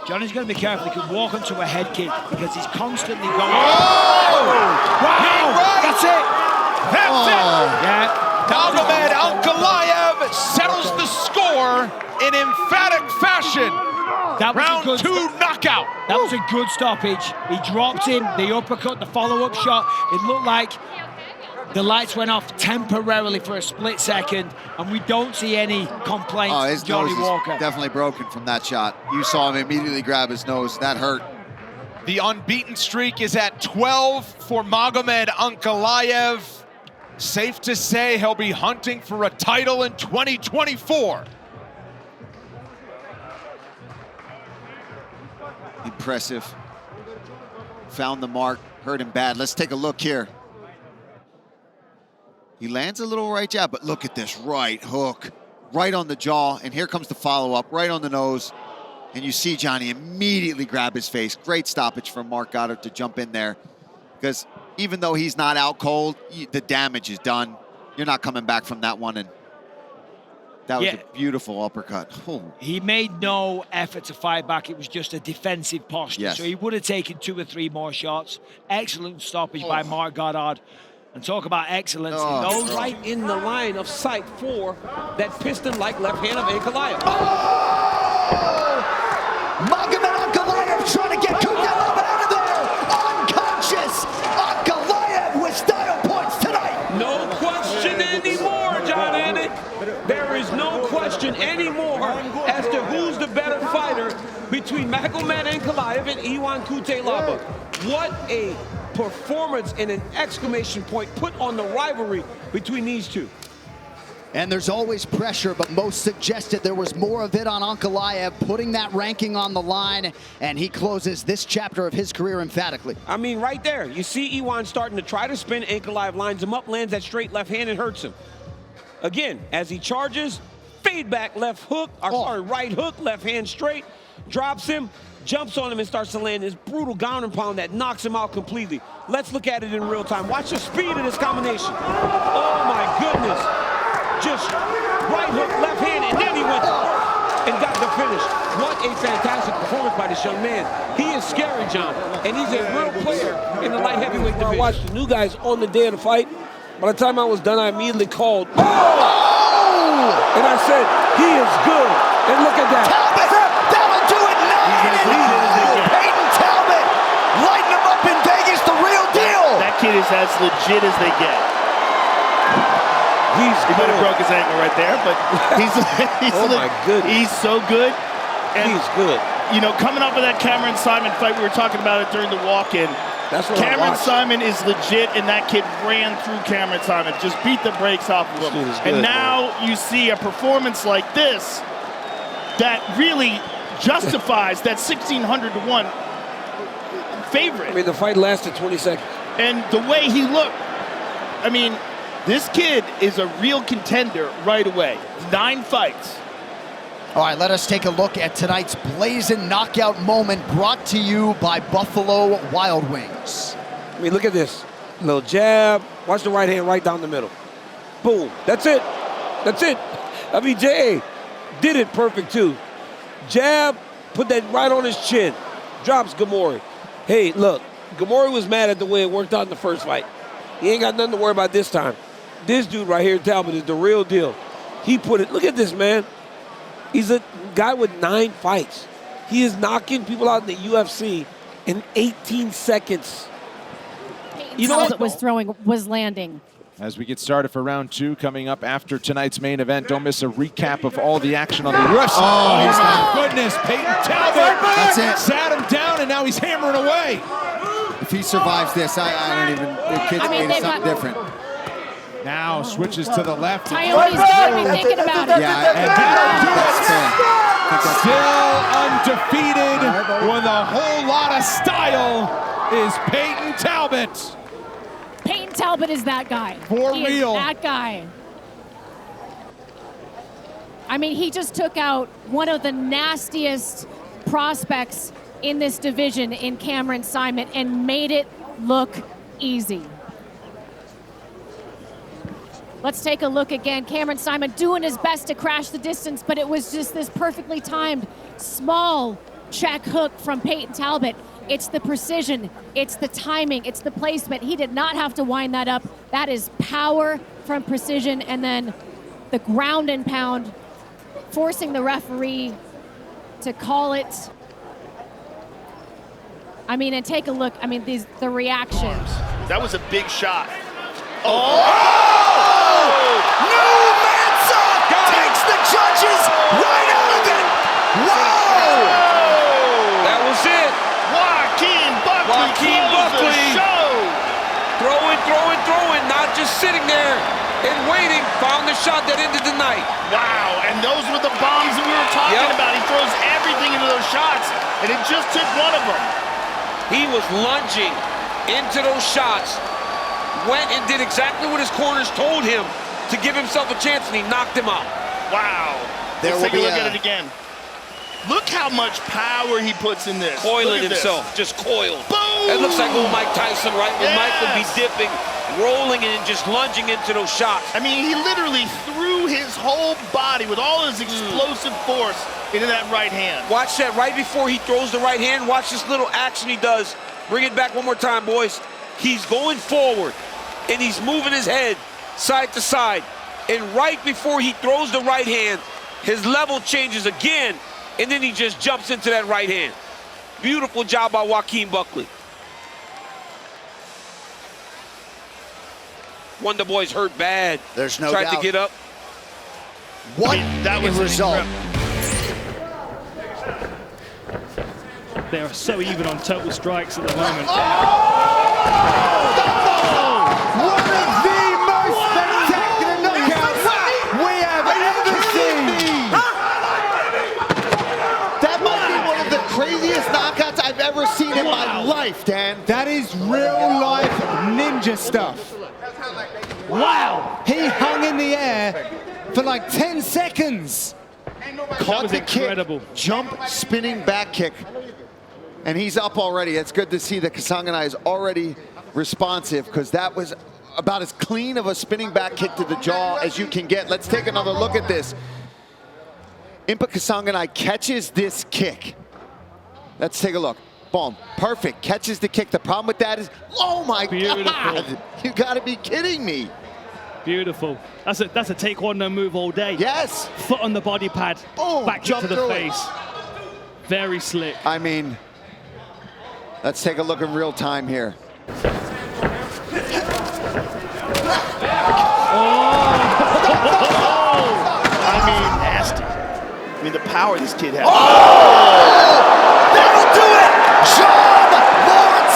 Johnny's going to be careful. He could walk onto a head kick because he's constantly going. Oh! Wow! That's it! That's it! Yeah. Magomed Ankalaev settles the score in emphatic fashion. That was Round 2 knockout. That was a good stoppage. He dropped him, the uppercut, the follow-up shot. It looked like the lights went off temporarily for a split second, and we don't see any complaints. Oh, his Johnny nose Walker. is definitely broken from that shot. You saw him immediately grab his nose. That hurt. The unbeaten streak is at 12 for Magomed Ankalaev. Safe to say he'll be hunting for a title in 2024. Impressive. Found the mark, hurt him bad. Let's take a look here. He lands a little right jab, but look at this right hook, right on the jaw, and here comes the follow-up, right on the nose. And you see Johnny immediately grab his face. Great stoppage from Mark Goddard to jump in there, because even though he's not out cold, the damage is done. You're not coming back from that one, and that was a beautiful uppercut. Oh. He made no effort to fight back. It was just a defensive posture. Yes. So he would have taken 2 or 3 more shots. Excellent stoppage by Mark Goddard. And talk about excellence. Those right in the line of sight for that piston-like left hand of Ankalaev. Magomed Ankalaev trying to get Kudela out of there. Unconscious. Ankalaev with style points tonight. No question anymore, John Anik. There is no question anymore as to who's the better fighter between Magomed Ankalaev and Iwan Cutelaba. What a performance and an exclamation point put on the rivalry between these two. And there's always pressure, but most suggested there was more of it on Ankalaev, putting that ranking on the line, and he closes this chapter of his career emphatically. I mean, right there, you see Iwan starting to try to spin. Ankalaev lines him up, lands that straight left hand and hurts him. Again, as he charges, fade back left hook, or sorry, right hook, left hand straight, drops him, jumps on him and starts to land this brutal ground and pound that knocks him out completely. Let's look at it in real time. Watch the speed of this combination. Oh my goodness. Just right hook, left hand, and then he went to work and got the finish. What a fantastic performance by this young man. He is scary, John, and he's a real player in the light heavyweight division. I watched the new guys on the day of the fight. By the time I was done, I immediately called, oh! And I said, he is good. And look at that. That'll do it. Payton Talbott lighting him up in Vegas, the real deal. That kid is as legit as they get. He might have broke his ankle right there, but oh my goodness. He's so good. And he's good. You know, coming off of that Cameron Simon fight, we were talking about it during the walk-in. That's what Cameron Simon is legit, and that kid ran through Cameron Simon. Just beat the brakes off of him. And now you see a performance like this that really justifies that 1,600 to 1 favorite. I mean, the fight lasted 20 seconds. And the way he looked, I mean, this kid is a real contender right away. 9 fights. All right, let us take a look at tonight's blazing knockout moment brought to you by Buffalo Wild Wings. I mean, look at this. Little jab. Watch the right hand right down the middle. Boom. That's it. That's it. I mean, J.A. did it perfect, too. Jab, put that right on his chin. Drops Gamori. Hey, look, Gamori was mad at the way it worked out in the first fight. He ain't got nothing to worry about this time. This dude right here, Talbot, is the real deal. He put it, look at this, man. He's a guy with 9 fights. He is knocking people out in the UFC in 18 seconds. You know what was landing. As we get started for round 2, coming up after tonight's main event, don't miss a recap of all the action on the UFC. Oh, my goodness, Payton Talbott. That's it. Sat him down, and now he's hammering away. If he survives this, I don't even, the kid's made it something different. Now switches to the left. Coyote's got to be thinking about it. Yeah, and that'll do it. Still undefeated with a whole lot of style is Payton Talbott. Payton Talbott is that guy. For he real. Is that guy. I mean, he just took out one of the nastiest prospects in this division in Cameron Simon and made it look easy. Let's take a look again. Cameron Simon doing his best to crash the distance, but it was just this perfectly timed, small check hook from Payton Talbott. It's the precision, it's the timing, it's the placement. He did not have to wind that up. That is power from precision, and then the ground and pound, forcing the referee to call it. I mean, and take a look. I mean, the reactions. That was a big shot. Oh! No, Mansa takes the judges right out of it. Whoa! That was it. Joaquin Buckley. Show. Throwing, not just sitting there and waiting. Found the shot that ended the night. Wow, and those were the bombs that we were talking about. He throws everything into those shots, and it just took one of them. He was lunging into those shots, went and did exactly what his corners told him to give himself a chance, and he knocked him out. Wow. Let's take a look at it again. Look how much power he puts in this. Coiling himself, just coiled. Boom! It looks like old Mike Tyson, right? When Mike would be dipping, rolling, and just lunging into those shots. I mean, he literally threw his whole body with all his explosive force into that right hand. Watch that right before he throws the right hand. Watch this little action he does. Bring it back one more time, boys. He's going forward, and he's moving his head side to side. And right before he throws the right hand, his level changes again, and then he just jumps into that right hand. Beautiful job by Joaquin Buckley. One of the boys hurt bad. There's no Tried doubt. to get up. What that was a result. They are so even on total strikes at the moment. One of the most spectacular knockouts we have ever seen. That might be one of the craziest knockouts I've ever seen in my life, Dan. That is real life ninja stuff. Wow, he hung in the air for like 10 seconds. Caught the incredible. kick, jump, spinning back kick. And he's up already. It's good to see that Kasanganay is already responsive, because that was about as clean of a spinning back kick to the jaw as you can get. Let's take another look at this. Impa Kasanganay catches this kick. Let's take a look. Boom, perfect, catches the kick. The problem with that is, oh my God, you gotta be kidding me. Beautiful. That's a taekwondo move all day. Yes. Foot on the body pad, Boom, back jump to the through face. Very slick. I mean, let's take a look in real time here. I mean, nasty. I mean, the power this kid has. That'll do it! Jena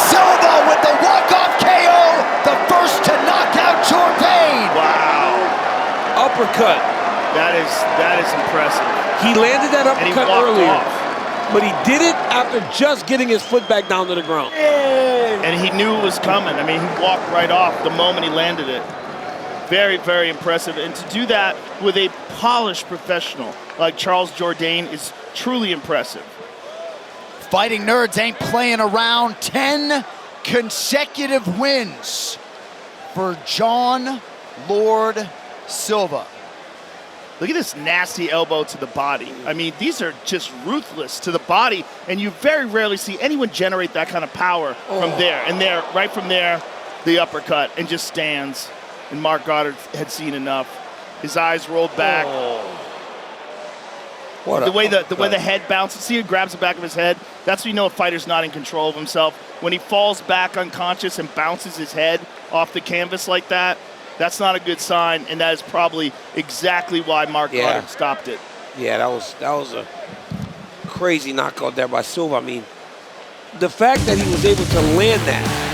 Silva with the walk-off KO, the first to knock out Jordan. Wow. Uppercut. That is impressive. He landed that And he uppercut walked earlier, off. but he did it after just getting his foot back down to the ground. And he knew it was coming. I mean, he walked right off the moment he landed it. Very, very impressive. And to do that with a polished professional like Charles Jourdain is truly impressive. Fighting nerds ain't playing around. 10 consecutive wins for Jena Silva. Look at this nasty elbow to the body. I mean, these are just ruthless to the body, and you very rarely see anyone generate that kind of power from there. And there, right from there, the uppercut, and just stands. And Mark Goddard had seen enough. His eyes rolled back. The way the head bounces, see, he grabs the back of his head. That's when you know a fighter's not in control of himself. When he falls back unconscious and bounces his head off the canvas like that, that's not a good sign, and that is probably exactly why Mark Goddard stopped it. Yeah, that was a crazy knockout there by Silva. I mean, the fact that he was able to land that.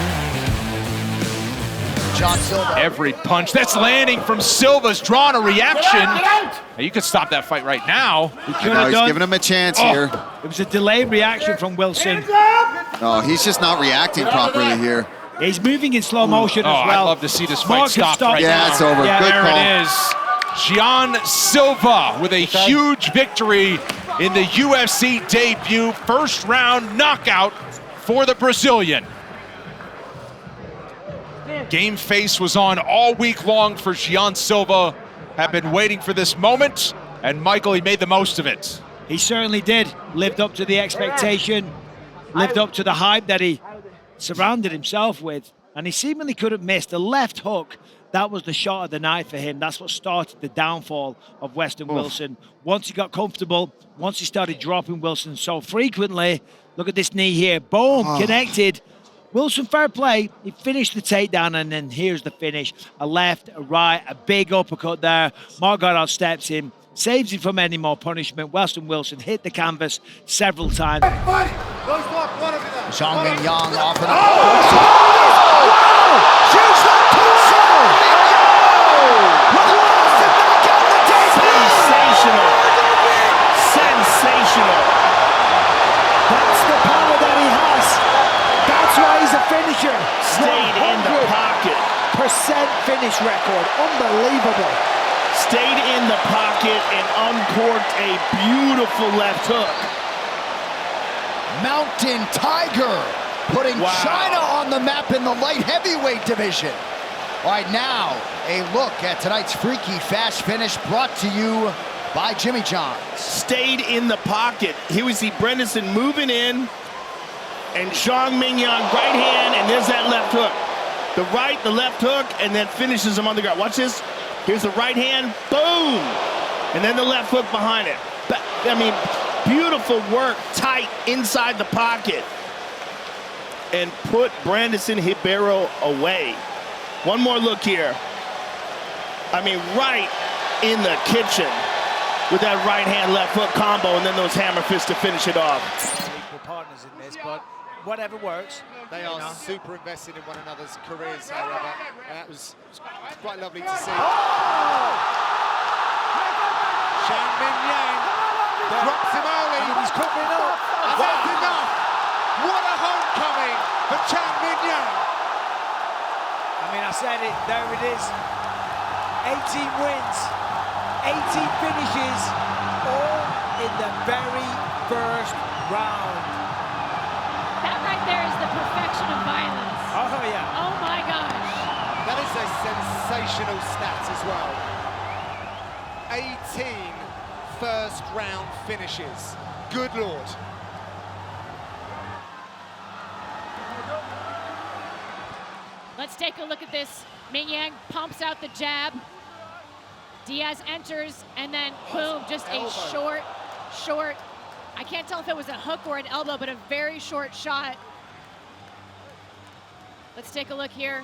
Jena Silva. Every punch that's landing from Silva's drawn a reaction. Now, you could stop that fight right now. He's giving him a chance here. It was a delayed reaction from Wilson. No, he's just not reacting properly here. He's moving in slow motion as well. I'd love to see this fight stop right now. Yeah, it's over. Yeah, Good There call. it is. Jena Silva with a huge victory in the UFC debut. First round knockout for the Brazilian. Game face was on all week long for Jena Silva. Have been waiting for this moment, and Michael, he made the most of it. He certainly did. Lived up to the expectation, lived up to the hype that he surrounded himself with, and he seemingly could have missed. The left hook, that was the shot of the night for him. That's what started the downfall of Weston Wilson. Once he got comfortable, once he started dropping Wilson so frequently, look at this knee here, boom, connected. Wilson, fair play. He finished the takedown, and then here's the finish. A left, a right, a big uppercut there. Mark Goddard steps in, saves him from any more punishment. Weston Wilson hit the canvas several times. Zhang Mingyang off and Sensational. Sensational. That's the power that he has. That's why he's a finisher. Stayed in the pocket. Percent finish record. Unbelievable. Stayed in the pocket and uncorked a beautiful left hook. Mountain Tiger putting China on the map in the light heavyweight division. All right, now a look at tonight's freaky fast finish brought to you by Jimmy John's. Stayed in the pocket. Here we see Brendanson moving in, and Zhang Mingyang right hand, and there's that left hook. The right, the left hook, and then finishes him on the ground. Watch this. Here's the right hand, boom! And then the left hook behind it. I mean, beautiful work, tight inside the pocket, and put Brandon Ribeiro away. One more look here. I mean, right in the kitchen with that right hand, left hook combo, and then those hammer fists to finish it off. Equal partners in this, but whatever works. They are super invested in one another's careers, however. That was quite lovely to see. Zhang Mingyang drops him early. He's covering up. And that's enough. What a homecoming for Zhang Mingyang. I mean, I said it, there it is. 18 wins, 18 finishes, all in the very first round. That right there is the perfection of violence. Oh, yeah. Oh my gosh. That is a sensational stat as well. 18 first round finishes. Good Lord. Let's take a look at this. Mingyang pumps out the jab. Diaz enters, and then boom, just a short, I can't tell if it was a hook or an elbow, but a very short shot. Let's take a look here.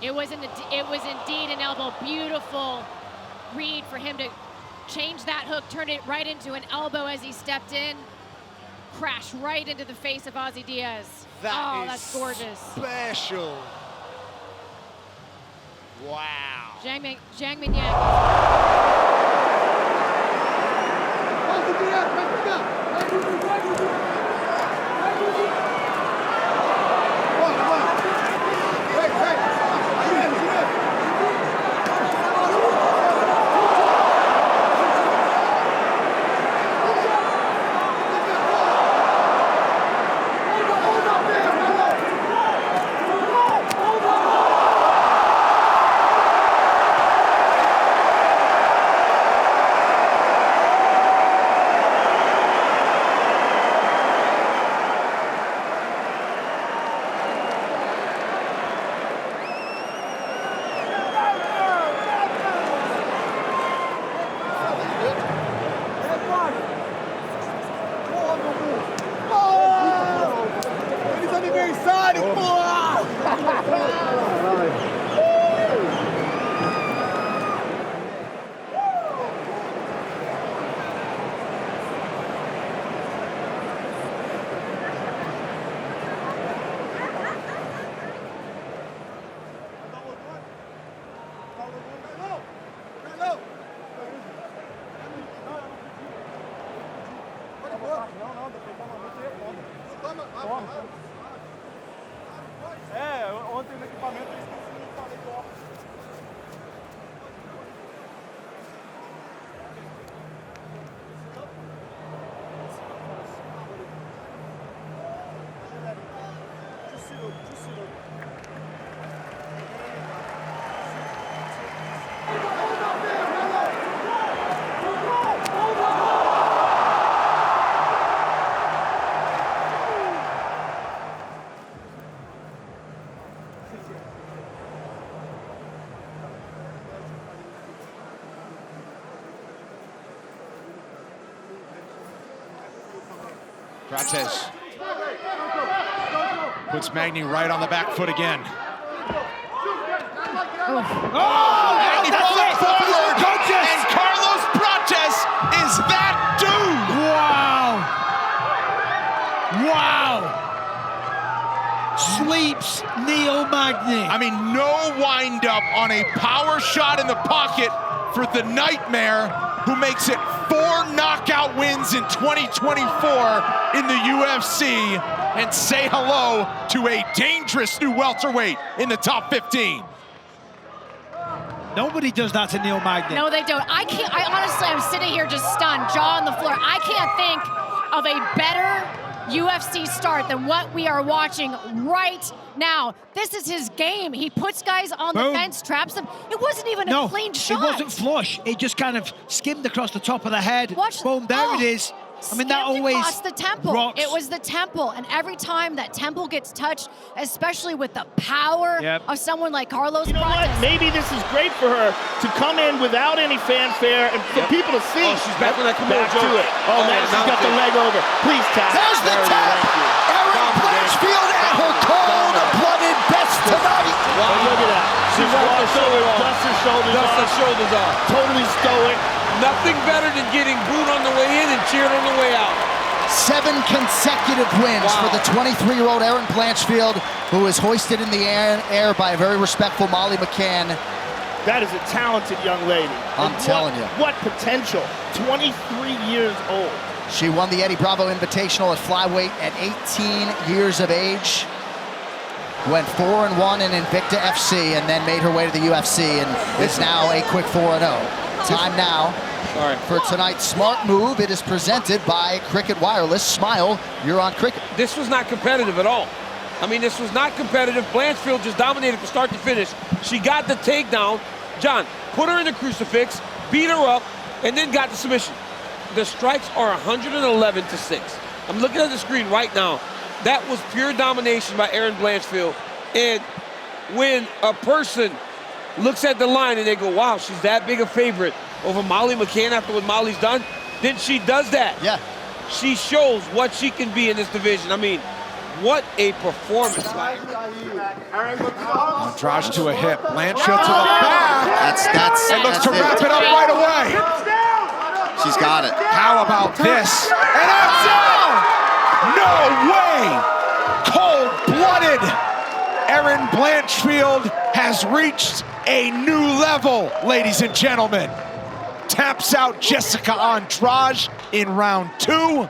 It was indeed an elbow. Beautiful read for him to change that hook, turn it right into an elbow as he stepped in. Crash right into the face of Ozzy Diaz. That's gorgeous. Special. Wow. Zhang Mingyang. Ontem no equipamento eu esqueci de fazer do óculos. Prates puts Magny right on the back foot again. Magny falling forward, and Carlos Prates is that dude! Wow! Sleeps Neil Magny. I mean, no wind-up on a power shot in the pocket for the Nightmare, who makes it 4 knockout wins in 2024 in the UFC, and say hello to a dangerous new welterweight in the top 15. Nobody does that to Neil Magny. No, they don't. I honestly, I'm sitting here just stunned, jaw on the floor. I can't think of a better UFC start than what we are watching right now. This is his game. He puts guys on the fence, traps them. It wasn't even a clean shot. It wasn't flush. It just kind of skimmed across the top of the head. Boom, there it is. I mean, that always across the temple. rocks. It was the temple, and every time that temple gets touched, especially with the power of someone like Carlos You know what? Prates. Maybe this is great for her to come in without any fanfare and for people to see. Oh, she's back on that back to it. Oh, man, she's got the leg over. Please tap. There's the tap. Erin Blanchfield at her cold-blooded best tonight. Wow. Look at that. She's wiped her shoulders off. Dust her shoulders off. Dust her shoulders off. Totally stoic. Nothing better than getting booed on the way in and cheered on the way out. 7 consecutive wins for the 23-year-old Erin Blanchfield, who is hoisted in the air by a very respectful Molly McCann. That is a talented young lady. I'm telling you. What potential. 23 years old. She won the Eddie Bravo Invitational at flyweight at 18 years of age. Went 4-1 in Invicta FC and then made her way to the UFC and is now a quick 4-0. Time now for tonight's smart move. It is presented by Cricket Wireless. Smile, you're on Cricket. This was not competitive at all. I mean, this was not competitive. Blanchfield just dominated from start to finish. She got the takedown. John, put her in the crucifix, beat her up, and then got the submission. The strikes are 111-6. I'm looking at the screen right now. That was pure domination by Erin Blanchfield. And when a person looks at the line and they go, wow, she's that big a favorite over Molly McCann after what Molly's done, then she does that. Yeah. She shows what she can be in this division. I mean, what a performance. Andrade to a hip, Blanchfield to the back. That's and looks to wrap it up right away. She's got it. How about this? And that's out! No way! Cold-blooded. Erin Blanchfield has reached a new level, ladies and gentlemen. Taps out Jessica Andrade in round 2.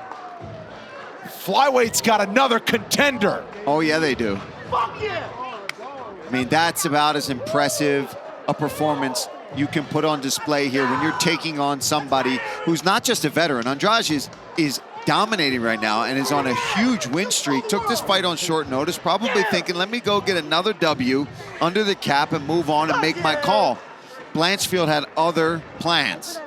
Flyweight's got another contender. Oh, yeah, they do. I mean, that's about as impressive a performance you can put on display here when you're taking on somebody who's not just a veteran. Andrade is dominating right now and is on a huge win streak. Took this fight on short notice, probably thinking, let me go get another W under the cap and move on and make my call. Blanchfield had other plans.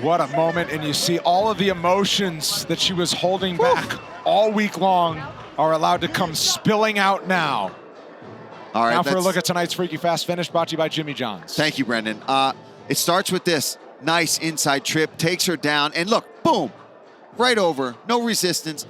What a moment, and you see all of the emotions that she was holding back all week long are allowed to come spilling out now. All right, now for a look at tonight's Freaky Fast Finish, brought to you by Jimmy John's. Thank you, Brendan. It starts with this nice inside trip, takes her down, and look, boom, right over, no resistance,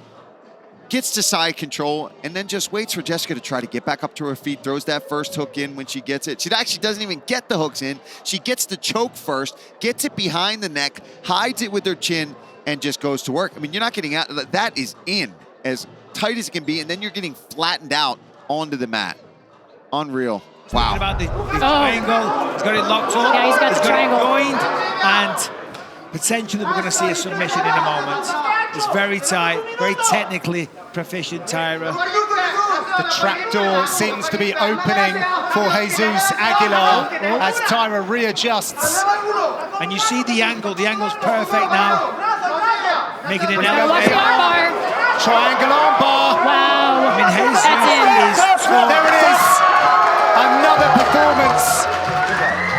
gets to side control, and then just waits for Jessica to try to get back up to her feet, throws that first hook in when she gets it. She actually doesn't even get the hooks in. She gets the choke first, gets it behind the neck, hides it with her chin, and just goes to work. I mean, you're not getting out. That is in as tight as it can be, and then you're getting flattened out onto the mat. Unreal. Wow. About the triangle. He's got it locked up. Yeah, he's got the triangle. Going, and potentially we're going to see a submission in a moment. It's very tight, very technically proficient, Taira. The trapdoor seems to be opening for Jesus Aguilar as Taira readjusts. And you see the angle. The angle's perfect now. Making it an Watch the armbar. Triangle armbar. Wow. I mean, Jesus is There it is. Another performance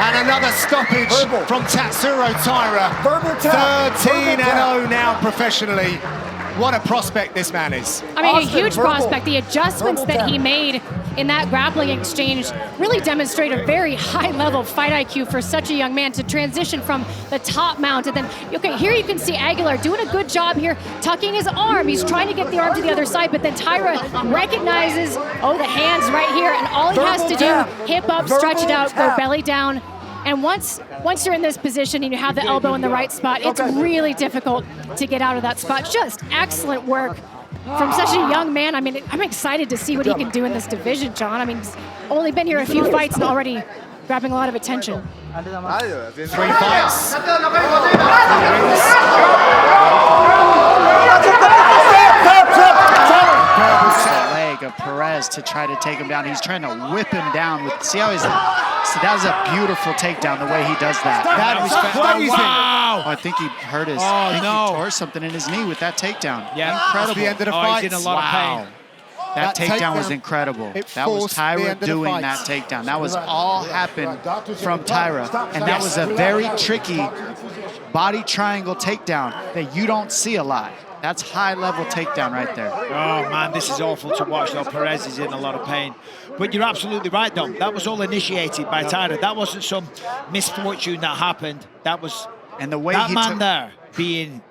and another stoppage from Tatsuro Taira. 13-0 now professionally. What a prospect this man is. I mean, a huge prospect. The adjustments that he made in that grappling exchange really demonstrate a very high-level fight IQ for such a young man to transition from the top mount. And then, okay, here you can see Aguilar doing a good job here, tucking his arm. He's trying to get the arm to the other side, but then Taira recognizes, oh, the hands right here, and all he has to do, hip up, stretch it out, go belly down. And once you're in this position and you have the elbow in the right spot, it's really difficult to get out of that spot. Just excellent work from such a young man. I mean, I'm excited to see what he can do in this division, John. I mean, he's only been here a few fights and already grabbing a lot of attention. 3 fights. The leg of Perez to try to take him down. He's trying to whip him down with. See how he's. So that was a beautiful takedown. The way he does that. That was crazy. Wow! Oh, I think he hurt his. Oh, he no. tore something in his knee with that takedown. Yeah, Incredible. That's the end of the Oh, fight. he's in a lot of pain. That takedown was incredible. That was Taira doing that takedown. That was all happened from Taira. And that was a very tricky body triangle takedown that you don't see a lot. That's high-level takedown right there. Oh, man, this is awful to watch, though. Perez is in a lot of pain. But you're absolutely right, though. That was all initiated by Taira. That wasn't some misfortune that happened. That was and the way that man there being,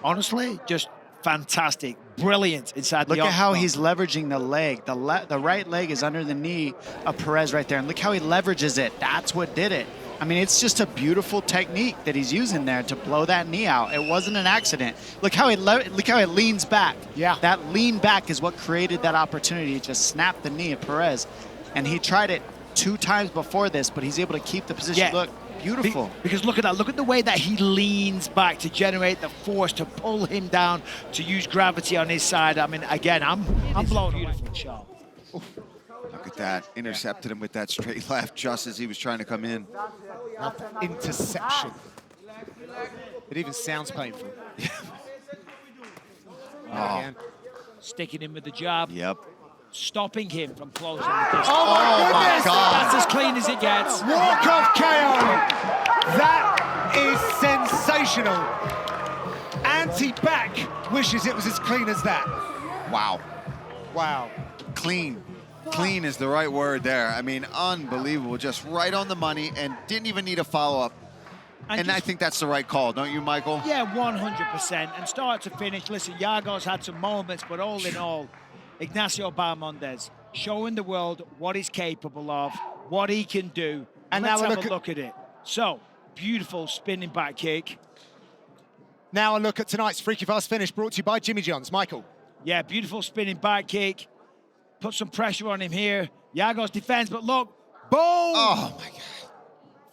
honestly, just fantastic, brilliant inside the Look at how he's leveraging the leg. The right leg is under the knee of Perez right there. And look how he leverages it. That's what did it. I mean, it's just a beautiful technique that he's using there to blow that knee out. It wasn't an accident. Look how he leans back. Yeah. That lean back is what created that opportunity to just snap the knee of Perez. And he tried it 2 times before this, but he's able to keep the position. Yeah. Look, beautiful. Because look at that. Look at the way that he leans back to generate the force to pull him down, to use gravity on his side. I mean, again, I'm blown away. Sharp. Look at that. Intercepted him with that straight left just as he was trying to come in. Interception. It even sounds painful. Again, sticking him with the jab. Yep. Stopping him from closing the distance. Oh my God. That's as clean as it gets. Walk-off KO. That is sensational. Anti-back wishes it was as clean as that. Wow. Wow. Clean. Clean is the right word there. I mean, unbelievable. Just right on the money and didn't even need a follow-up. And I think that's the right call, don't you, Michael? Yeah, 100%. And start to finish, listen, Yagos had some moments, but all in all, Ignacio Bahamondes showing the world what he's capable of, what he can do. And let's have a look at it. So, beautiful spinning back kick. Now a look at tonight's Freaky Fast finish brought to you by Jimmy John's. Michael. Yeah, beautiful spinning back kick. Put some pressure on him here. Yagos defends, but look, boom! Oh, my God.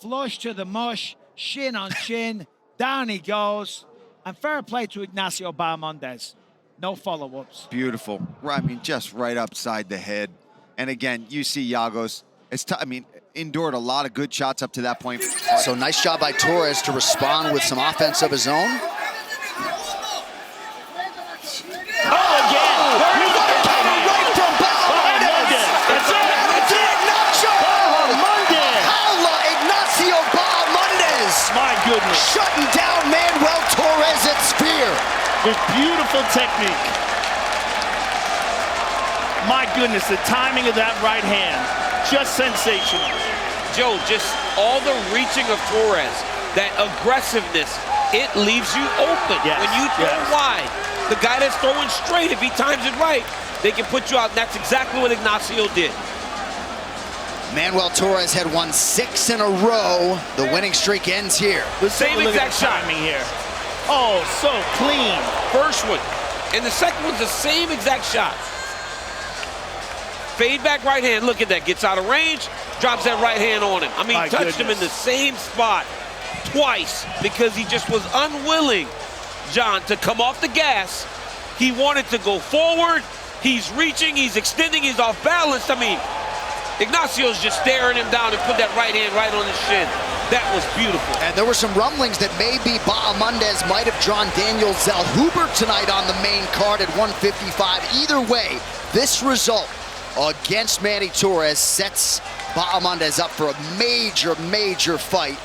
Flush to the mush, shin on shin, down he goes. And fair play to Ignacio Bahamondes. No follow-ups. Beautiful. I mean, just right upside the head. And again, you see Yagos. Endured a lot of good shots up to that point. So nice job by Torres to respond with some offense of his own. My goodness. Shutting down Manuel Torres at spear. With beautiful technique. My goodness, the timing of that right hand, just sensational. Joe, just all the reaching of Torres, that aggressiveness, it leaves you open. Yes, when you throw wide, the guy that's throwing straight, if he times it right, they can put you out. And that's exactly what Ignacio did. Manuel Torres had won 6 in a row. The winning streak ends here. The same exact shot. Here. Oh, so clean. First one. And the second one's the same exact shot. Fade back right hand. Look at that. Gets out of range. Drops that right hand on him. I mean, touched him in the same spot twice because he just was unwilling, John, to come off the gas. He wanted to go forward. He's reaching. He's extending. He's off balance. I mean, Ignacio's just staring him down and put that right hand right on his shin. That was beautiful. And there were some rumblings that maybe Bahamondes might have drawn Daniel Zellhuber tonight on the main card at 155. Either way, this result against Manny Torres sets Bahamondes up for a major, major fight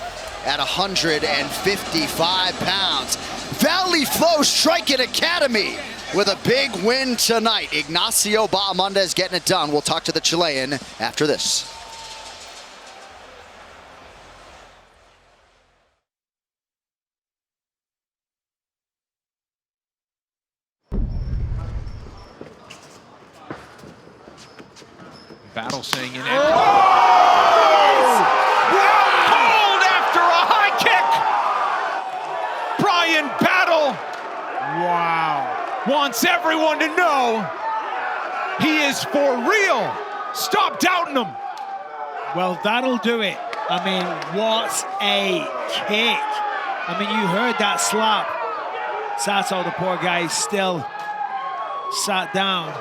at 155 pounds. Valley Flow Striking Academy with a big win tonight. Ignacio Bahamondes getting it done. We'll talk to the Chilean after this. Battle saying in it. Oh! Cold after a high kick. Bryan Battle. Wow. Wants everyone to know he is for real. Stop doubting him. Well, that'll do it. I mean, what a kick. I mean, you heard that slap. Sato, the poor guy, still sat down.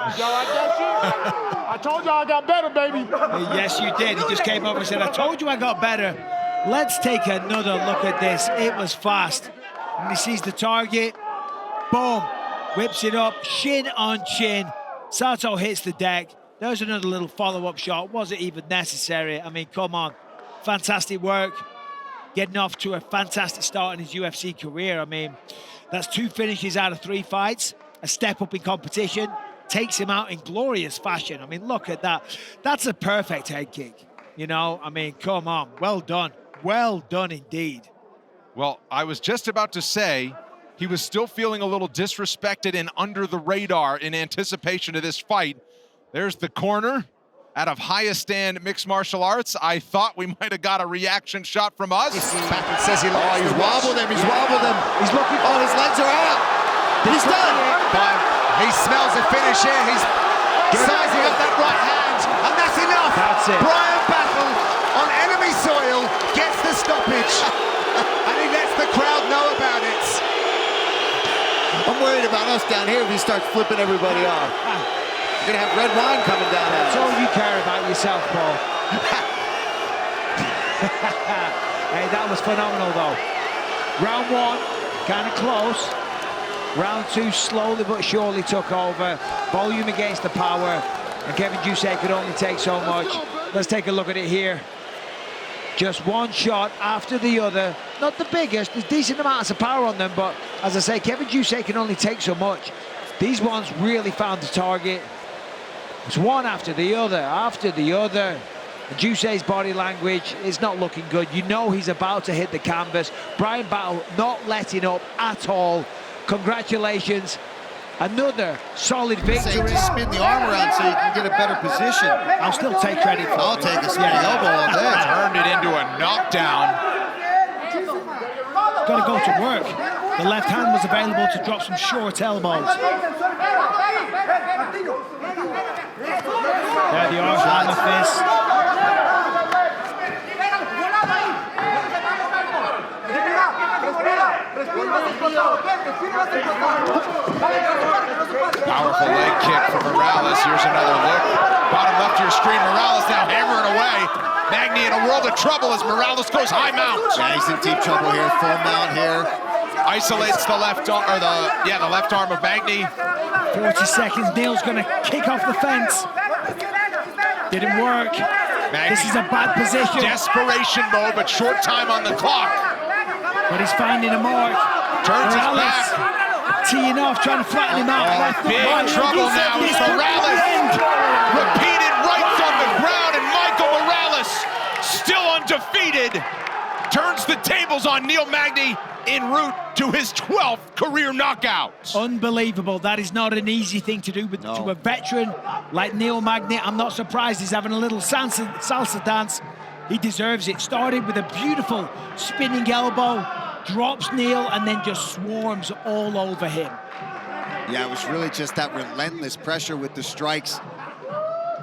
I told y'all I got better, baby. Yes, you did. He just came over and said, I told you I got better. Let's take another look at this. It was fast. And he sees the target. Boom. Whips it up. Shin on chin. Sato hits the deck. There's another little follow-up shot. Wasn't even necessary. I mean, come on. Fantastic work. Getting off to a fantastic start in his UFC career. I mean, that's 2 finishes out of 3 fights. A step up in competition. Takes him out in glorious fashion. I mean, look at that. That's a perfect head kick. You know, I mean, come on. Well done. Well done indeed. Well, I was just about to say he was still feeling a little disrespected and under the radar in anticipation of this fight. There's the corner out of highest stand mixed martial arts. I thought we might have got a reaction shot from us. Patrick says he's wobbled him. He's wobbled him. He's looking. Oh, his legs are out. He's done. He smells a finish here. He's sizing up that right hand, and that's enough. That's it. Bryan Battle on enemy soil gets the stoppage, and he lets the crowd know about it. I'm worried about us down here if he starts flipping everybody off. You're gonna have red wine coming down. That's all you care about yourself, Paul. Hey, that was phenomenal, though. Round 1, kind of close. Round 2 slowly but surely took over. Volume against the power. And Kevin Jusek could only take so much. Let's take a look at it here. Just one shot after the other. Not the biggest. There's decent amounts of power on them. But as I say, Kevin Jusek can only take so much. These ones really found the target. It's one after the other, after the other. And Jusek's body language is not looking good. You know he's about to hit the canvas. Bryan Battle not letting up at all. Congratulations. Another solid victory. Just spin the arm around so you can get a better position. I'll still take credit for it. I'll take a spinning elbow all day. Turned it into a knockdown. Got to go to work. The left hand was available to drop some short elbows. There they are, hammer fist. Powerful leg kick from Morales. Here's another look. Bottom left of your screen. Morales now hammering away. Magny in a world of trouble as Morales goes high mount. Yeah, he's in deep trouble here. Full mount here. Isolates the left arm, or the left arm of Magny. 40 seconds. Neil's going to kick off the fence. Didn't work. Magny, this is a bad position. Desperation mode, but short time on the clock. But he's finding a mark. Turns his back. Teeing off, trying to flatten him out. Big trouble now. Morales repeated rights on the ground, and Michael Morales, still undefeated, turns the tables on Neil Magny en route to his 12th career knockout. Unbelievable. That is not an easy thing to do to a veteran like Neil Magny. I'm not surprised he's having a little salsa dance. He deserves it. Started with a beautiful spinning elbow, drops Neil, and then just swarms all over him. Yeah, it was really just that relentless pressure with the strikes.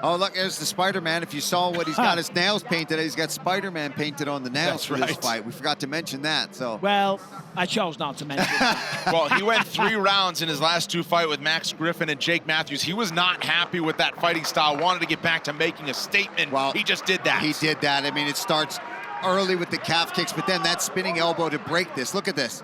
Oh, look, there's the Spider-Man. If you saw what he's got his nails painted, he's got Spider-Man painted on the nails for this fight. We forgot to mention that. So. Well, I chose not to mention that. Well, he went 3 rounds in his last 2 fights with Max Griffin and Jake Matthews. He was not happy with that fighting style, wanted to get back to making a statement. Well, he just did that. He did that. I mean, it starts early with the calf kicks, but then that spinning elbow to break this. Look at this.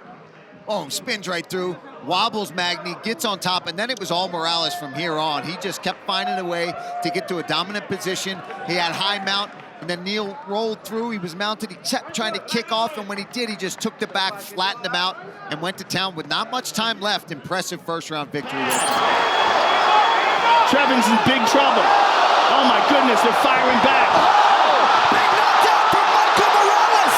Oh, spins right through, wobbles Magny, gets on top, and then it was all Morales from here on. He just kept finding a way to get to a dominant position. He had high mount, And then Neil rolled through. He was mounted. He kept trying to kick off, and when he did, he just took the back, flattened him out, and went to town with not much time left. Impressive first-round victory. Trevin's in big trouble. Oh, my goodness, they're firing back. Big knockdown from Michael Morales.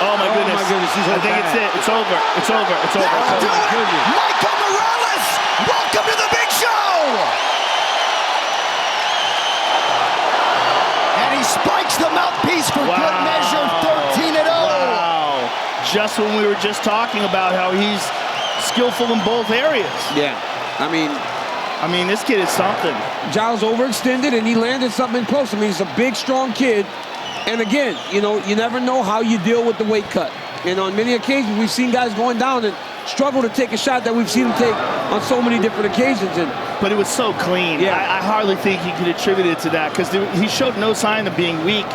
Oh, my goodness. I think it's it. It's over. It's over. It's over. That'll do it. Michael Morales, welcome to the big show. And he spikes the mouthpiece for good measure, 13-0. Wow. Just when we were just talking about how he's skillful in both areas. Yeah. I mean, this kid is something. Giles overextended, and he landed something close. I mean, he's a big, strong kid. And again, you know, you never know how you deal with the weight cut. And on many occasions, we've seen guys going down and struggle to take a shot that we've seen him take on so many different occasions. But it was so clean. Yeah. I hardly think he could attribute it to that, because he showed no sign of being weak.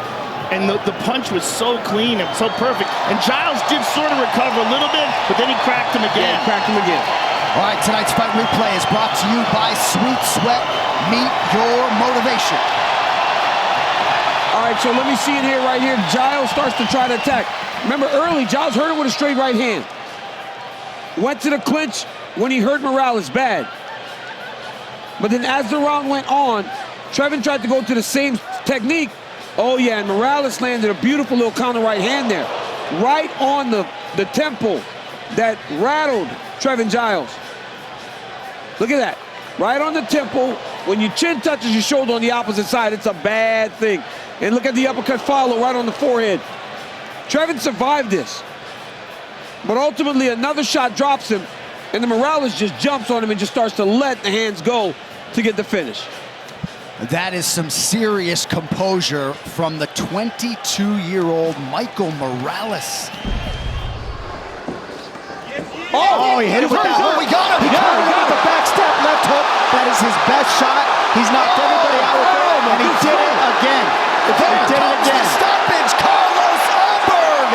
And the punch was so clean and so perfect. And Giles did sort of recover a little bit, but then he cracked him again. Yeah, cracked him again. All right, tonight's fight replay is brought to you by Sweet Sweat. Meet your motivation. All right, so let me see it here, right here. Giles starts to try to attack. Remember, early, Giles hurt him with a straight right hand. Went to the clinch when he hurt Morales bad. But then as the round went on, Trevin tried to go to the same technique. Oh, yeah, and Morales landed a beautiful little counter right hand there. Right on the temple that rattled Trevin Giles. Look at that. Right on the temple. When your chin touches your shoulder on the opposite side, it's a bad thing. And look at the uppercut follow right on the forehead. Trevin survived this. But ultimately, another shot drops him, and then Morales just jumps on him and just starts to let the hands go to get the finish. That is some serious composure from the 22-year-old Michael Morales. Oh, he hit it with that hook. We got him. He got the back step, left hook. That is his best shot. He's knocked everybody out with it, and he did it again. He did it again. Stoppage. Carlos Ulberg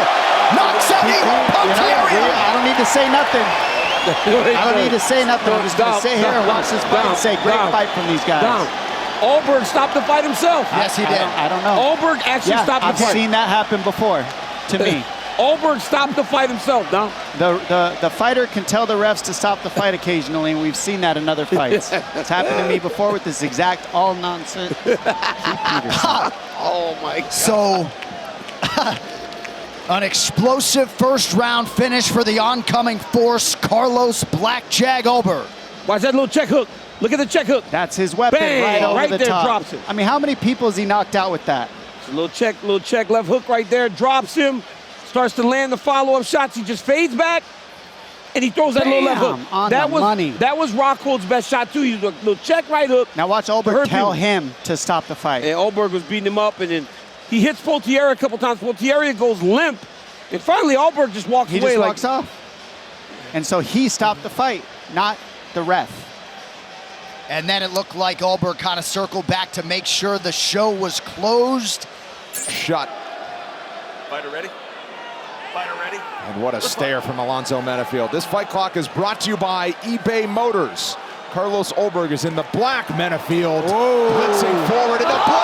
knocks out Erin Blanchfield. I don't need to say nothing. I don't need to say nothing. I'm just going to sit here and watch this fight and say, great fight from these guys. Ulberg stopped the fight himself. Yes, he did. I don't know. Ulberg actually stopped the fight. I've seen that happen before, to me. Ulberg stopped the fight himself, Dom. The fighter can tell the refs to stop the fight occasionally, and we've seen that in other fights. It's happened to me before with this exact all-nonsense. Oh, my God. So, an explosive first-round finish for the oncoming force, Carlos Blackjack Ulberg. Watch that little check hook. Look at the check hook. That's his weapon. Bang, right over right the there, top. drops him. I mean, how many people has he knocked out with that? A little check, left hook right there, drops him, starts to land the follow-up shots. He just fades back, and he throws that little left hook. On the money. That was Rockhold's best shot, too. He was a little check right hook. Now watch Ulberg tell him to stop the fight. And Ulberg was beating him up, and then he hits Potiera a couple times. Potiera goes limp, and finally Ulberg just walks away. He just walks off. And so he stopped the fight, not the ref. And then it looked like Ulberg kind of circled back to make sure the show was closed. Shot. Fighter ready? Fighter ready? And what a stare from Alonzo Menafield. This fight clock is brought to you by eBay Motors. Carlos Ulberg is in the black. Menafield blitzing forward in the blow.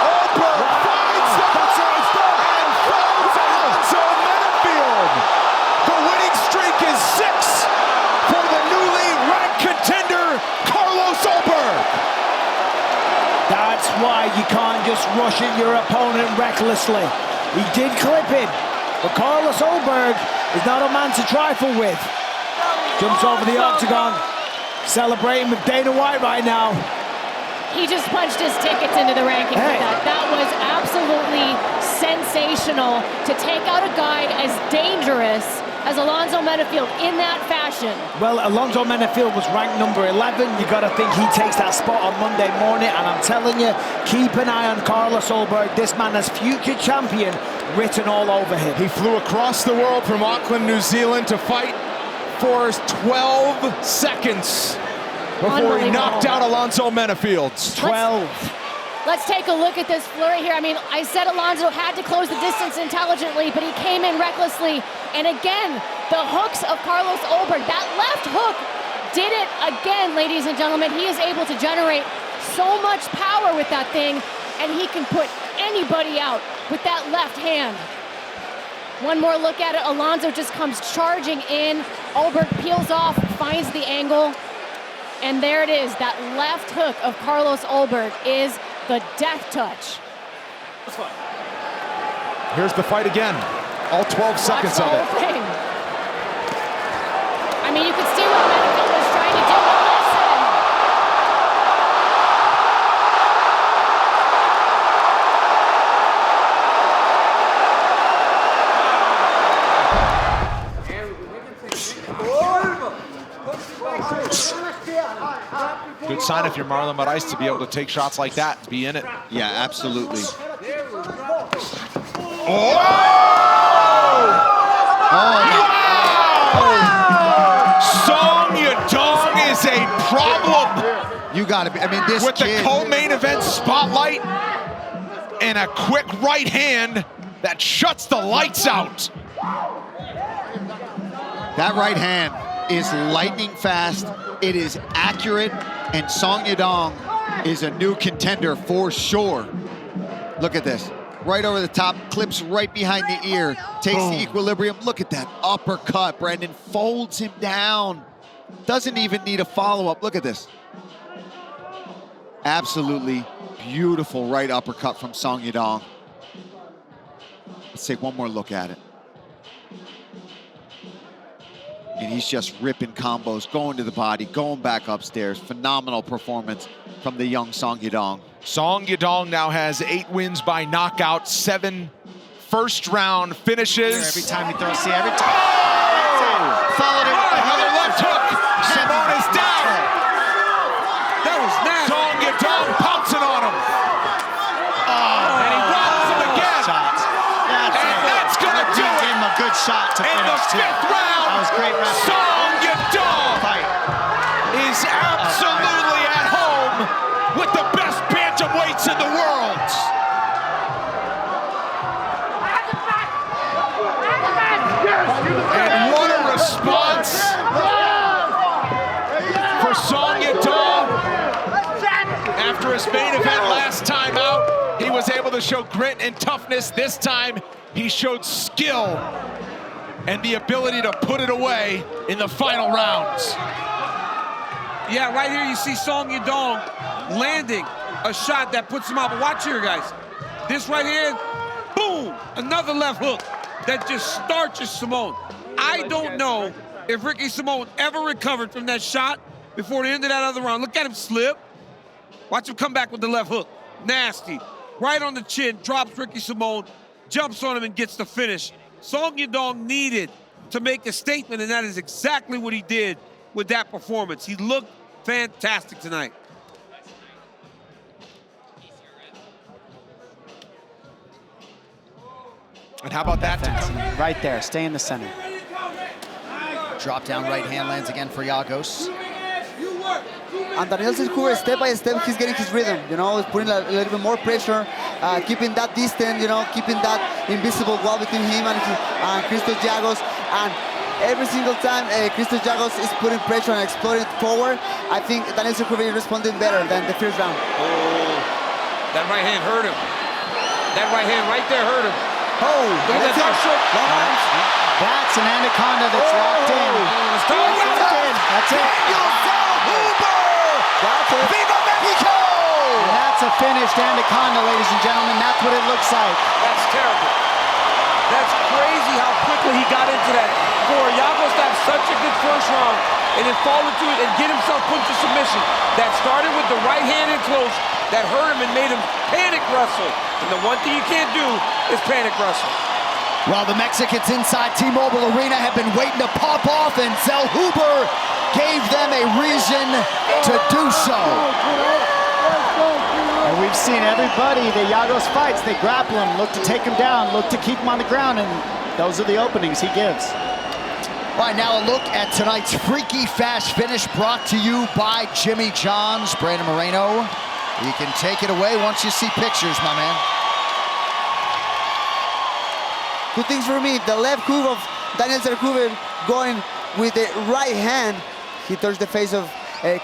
Ulberg finds the and follows Alonzo Menafield. The winning streak is 6 for the newly ranked contender, Carlos Ulberg. That's why you can't just rush at your opponent recklessly. He did clip him, but Carlos Ulberg is not a man to trifle with. Jumps over the octagon, celebrating with Dana White right now. He just punched his tickets into the rankings with that. That was absolutely sensational to take out a guy as dangerous as Alonzo Menafield in that fashion. Well, Alonzo Menafield was ranked number 11. You got to think he takes that spot on Monday morning, and I'm telling you, keep an eye on Carlos Ulberg. This man has future champion written all over him. He flew across the world from Auckland, New Zealand to fight for 12 seconds before he knocked out Alonzo Menafield. 12. Let's take a look at this flurry here. I mean, I said Alonzo had to close the distance intelligently, but he came in recklessly. And again, the hooks of Carlos Ulberg, that left hook did it again, ladies and gentlemen. He is able to generate So much power with that thing, and he can put anybody out with that left hand. One more look at it. Alonso just comes charging in. Ulberg peels off, finds the angle. And there it is. That left hook of Carlos Ulberg is the death touch. Here's the fight again. All 12 seconds of it. Thing. I mean, you could see what Battlefield was trying to do, but listen. Good sign if you're Marlon Moraes to be able to take shots like that, to be in it. Yeah, absolutely. Oh! Song Yadong is a problem. You got to be. I mean, this with kid, the co-main event spotlight and a quick right hand that shuts the lights out. That right hand is lightning fast. It is accurate, and Song Yadong is a new contender for sure. Look at this. Right over the top, clips right behind the ear, takes the equilibrium. Look at that uppercut. Brandon folds him down. Doesn't even need a follow-up. Look at this. Absolutely beautiful right uppercut from Song Yadong. Let's take one more look at it. And he's just ripping combos, going to the body, going back upstairs. Phenomenal performance from the young Song Yadong. Song Yadong now has 8 wins by knockout, 7 first-round finishes. Every time he throws, see, every time. Oh! Followed it with another left hook. Simone is down. That was nasty. Song Yadong pouncing on him. And he wobbles him again. That's going to do it. Gave him a good shot to finish, too. In the 5th round, that was great. Song Yadong is absolutely at home with the best bantamweights in the world. And what a response for Song Yadong. After his main event last time out, he was able to show grit and toughness. This time, he showed skill and the ability to put it away in the final rounds. Yeah, right here you see Song Yadong landing a shot that puts him out. But watch here, guys. This right here, boom, another left hook that just starches Simone. I don't know if Ricky Simone ever recovered from that shot before the end of that other round. Look at him slip. Watch him come back with the left hook. Nasty. Right on the chin, drops Ricky Simone, jumps on him and gets the finish. Song Yadong needed to make a statement, and that is exactly what he did with that performance. He looked fantastic tonight. And how about that? Right there, stay in the center. Drop down right hand lands again for Yagos. And Daniel Zellhuber, step by step, he's getting his rhythm, you know, he's putting a little bit more pressure, keeping that distance, you know, keeping that invisible wall between him and Christos Giagos. And every single time Christos Giagos is putting pressure and exploring forward, I think Daniel Zellhuber is responding better than the first round. Oh, that right hand hurt him. That right hand right there hurt him. Oh, look at that short. That's an anaconda that's locked in. That's it. That's it. Viva Mexico! And that's a finished anaconda, ladies and gentlemen. That's what it looks like. That's terrible. That's crazy how quickly he got into that. For Yagos to have such a good first round and then fall into it and get himself put to submission. That started with the right hand in close, that hurt him and made him panic wrestle. And the one thing you can't do is panic wrestle. Well, the Mexicans inside T-Mobile Arena have been waiting to pop off, and Zellhuber gave them a reason to do so. And we've seen everybody, the Yagos fights, they grapple him, look to take him down, look to keep him on the ground, and those are the openings he gives. All right, now a look at tonight's freaky fast finish brought to you by Jimmy John's. Brandon Moreno, you can take it away once you see pictures, my man. Two things for me. The left hook of Daniel Zellhuber going with the right hand. He touched the face of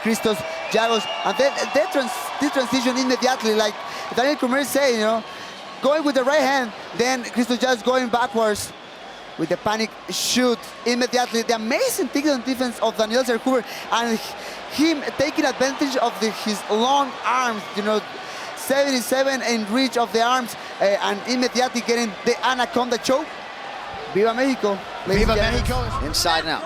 Christos Giagos. And then this transition immediately, like Daniel Cormier said, you know, going with the right hand, then Christos just going backwards with the panic shoot immediately. The amazing takedown defense of Daniel Zellhuber and him taking advantage of his long arms, you know, 77 in reach of the arms, and immediately getting the anaconda choke. Viva Mexico. Viva Mexico. Inside and out.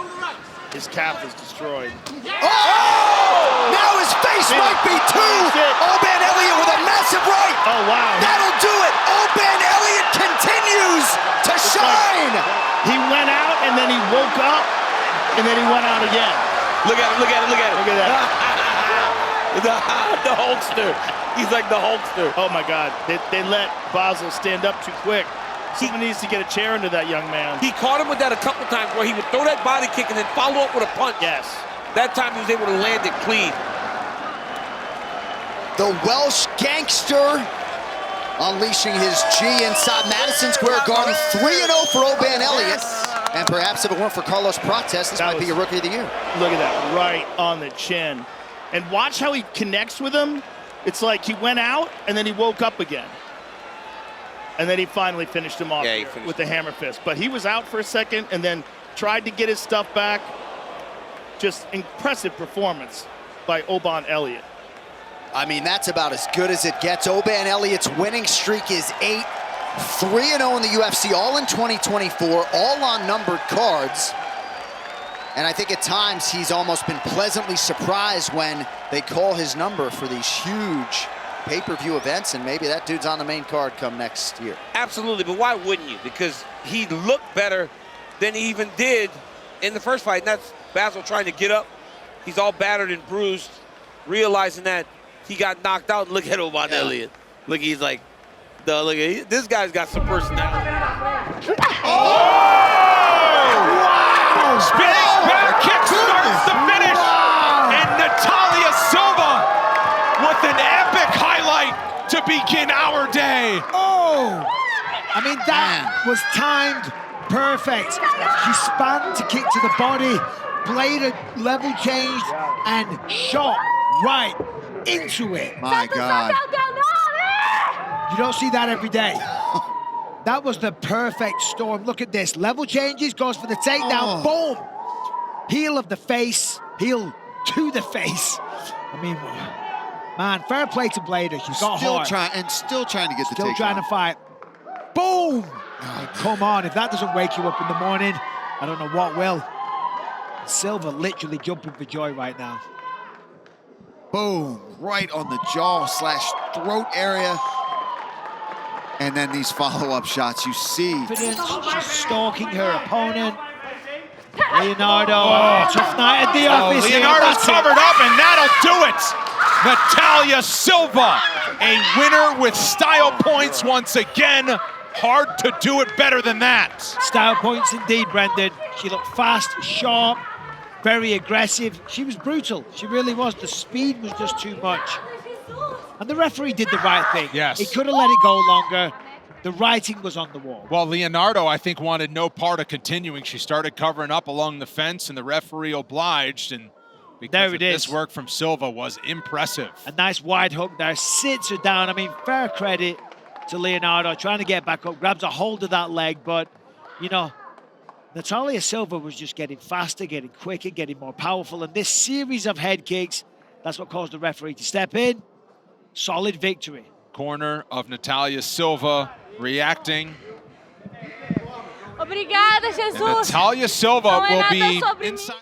His calf is destroyed. Oh! Now his face might be two. Oban Elliott with a massive right. Oh, wow. That'll do it. Oban Elliott continues to shine. He went out, and then he woke up, and then he went out again. Look at him, look at him, look at him. Look at that. the Hulkster. He's like the Hulkster. Oh, my God. They let Basel stand up too quick. Someone needs to get a chair into that young man. He caught him with that a couple times where he would throw that body kick and then follow up with a punch. Yes. That time he was able to land it clean. The Welsh gangster unleashing his G inside Madison Square Garden. 3-0 for Oban Elliott. And perhaps if it weren't for Carlos Prates, this might be a Rookie of the Year. Look at that, right on the chin. And watch how he connects with him. It's like he went out and then he woke up again. And then he finally finished him off with the hammer fist. But he was out for a second and then tried to get his stuff back. Just impressive performance by Oban Elliott. I mean, that's about as good as it gets. Oban Elliott's winning streak is 8, 3-0 in the UFC, all in 2024, all on numbered cards. And I think at times he's almost been pleasantly surprised when they call his number for these huge pay-per-view events, and maybe that dude's on the main card come next year. Absolutely, but why wouldn't you? Because he looked better than he even did in the first fight. And that's Basel trying to get up. He's all battered and bruised, realizing that he got knocked out. Look at Oban Elliott. Look, he's like, this guy's got some personality. Oh! Wow! Spinning back kick starts the finish. Wow. And Natalia Silva with an epic highlight to begin our day. Oh! I mean, that was timed perfect. She spun to kick to the body, blade level changed, and shot right into it. My God. You don't see that every day. That was the perfect storm. Look at this. Level changes, goes for the takedown. Boom! Heel of the face. Heel to the face. I mean, man, fair play to Blader. She's got still heart. still trying to get the takedown. Still trying to fight. Boom! Oh, come on, if that doesn't wake you up in the morning, I don't know what will. Silva literally jumping for joy right now. Boom, right on the jaw / throat area. And then these follow-up shots, you see. She's stalking her opponent. Leonardo, tough night at the office. Leonardo's covered up, and that'll do it. Natalia Silva, a winner with style points once again. Hard to do it better than that. Style points indeed, Brendan. She looked fast, sharp, very aggressive. She was brutal. She really was. The speed was just too much. And the referee did the right thing. Yes. He could have let it go longer. The writing was on the wall. Well, Leonardo, I think, wanted no part of continuing. She started covering up along the fence, and the referee obliged. And because this work from Silva was impressive. A nice wide hook there, sits her down. I mean, fair credit to Leonardo, trying to get back up, grabs a hold of that leg. But, you know, Natalia Silva was just getting faster, getting quicker, getting more powerful. And this series of head kicks, that's what caused the referee to step in. Solid victory. Corner of Natalia Silva reacting. Obrigada, Jesus. And Natalia Silva will be inside.